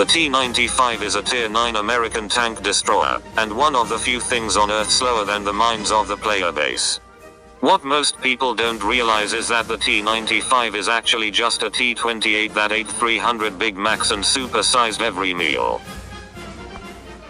The T-95 is a Tier 9 American tank destroyer, and one of the few things on Earth slower than the minds of the player base. What most people don't realize is that the T-95 is actually just a T-28 that ate 300 Big Macs and supersized every meal.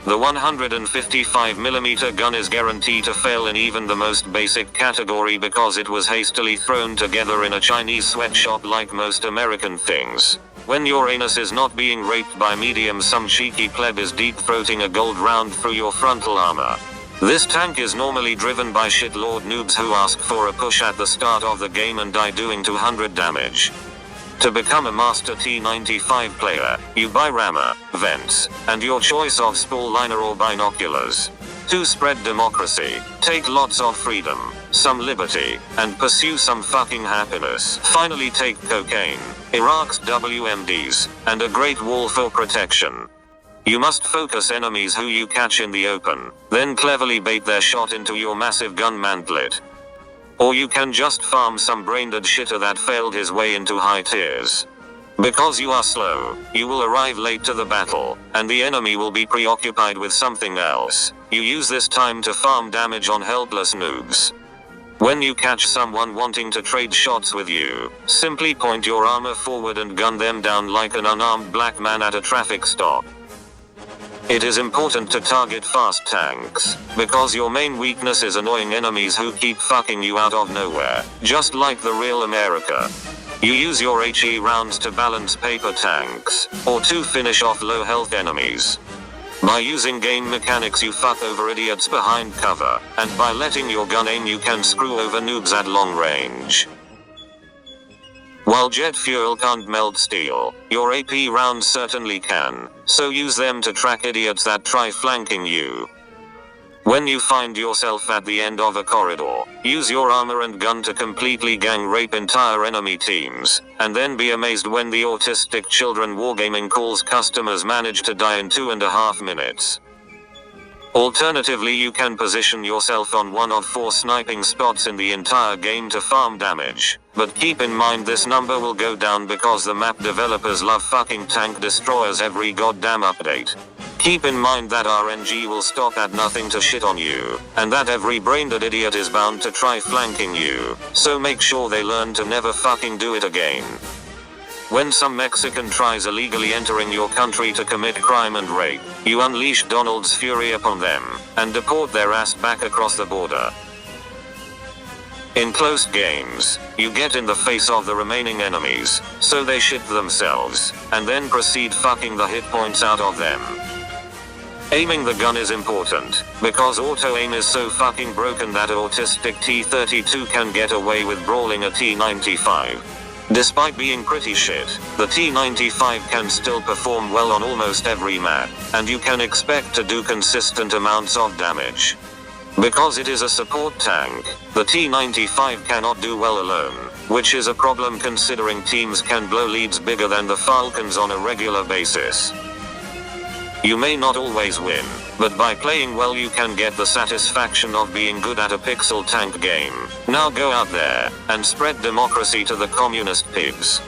The 155mm gun is guaranteed to fail in even the most basic category because it was hastily thrown together in a Chinese sweatshop like most American things. When your anus is not being raped by medium, some cheeky pleb is deep-throating a gold round through your frontal armor. This tank is normally driven by shitlord noobs who ask for a push at the start of the game and die doing 200 damage. To become a master T-95 player, you buy rammer, vents, and your choice of spool liner or binoculars. To spread democracy, take lots of freedom, some liberty, and pursue some fucking happiness. Finally take cocaine, Iraq's WMDs, and a great wall for protection. You must focus enemies who you catch in the open, then cleverly bait their shot into your massive gun mantlet. Or you can just farm some brain-dead shitter that failed his way into high tiers. Because you are slow, you will arrive late to the battle, and the enemy will be preoccupied with something else. You use this time to farm damage on helpless noobs. When you catch someone wanting to trade shots with you, simply point your armor forward and gun them down like an unarmed black man at a traffic stop. It is important to target fast tanks, because your main weakness is annoying enemies who keep fucking you out of nowhere, just like the real America. You use your HE rounds to balance paper tanks, or to finish off low health enemies. By using game mechanics you fuck over idiots behind cover, and by letting your gun aim you can screw over noobs at long range. While jet fuel can't melt steel, your AP rounds certainly can, so use them to track idiots that try flanking you. When you find yourself at the end of a corridor, use your armor and gun to completely gang rape entire enemy teams, and then be amazed when the autistic children wargaming calls customers manage to die in 2.5 minutes. Alternatively, you can position yourself on one of 4 sniping spots in the entire game to farm damage, but keep in mind this number will go down because the map developers love fucking tank destroyers every goddamn update. Keep in mind that RNG will stop at nothing to shit on you, and that every brain-dead idiot is bound to try flanking you, so make sure they learn to never fucking do it again. When some Mexican tries illegally entering your country to commit crime and rape, you unleash Donald's fury upon them, and deport their ass back across the border. In close games, you get in the face of the remaining enemies, so they shit themselves, and then proceed fucking the hit points out of them. Aiming the gun is important, because auto-aim is so fucking broken that an autistic T-32 can get away with brawling a T-95. Despite being pretty shit, the T-95 can still perform well on almost every map, and you can expect to do consistent amounts of damage. Because it is a support tank, the T-95 cannot do well alone, which is a problem considering teams can blow leads bigger than the Falcons on a regular basis. You may not always win, but by playing well you can get the satisfaction of being good at a pixel tank game. Now go out there, and spread democracy to the communist pigs.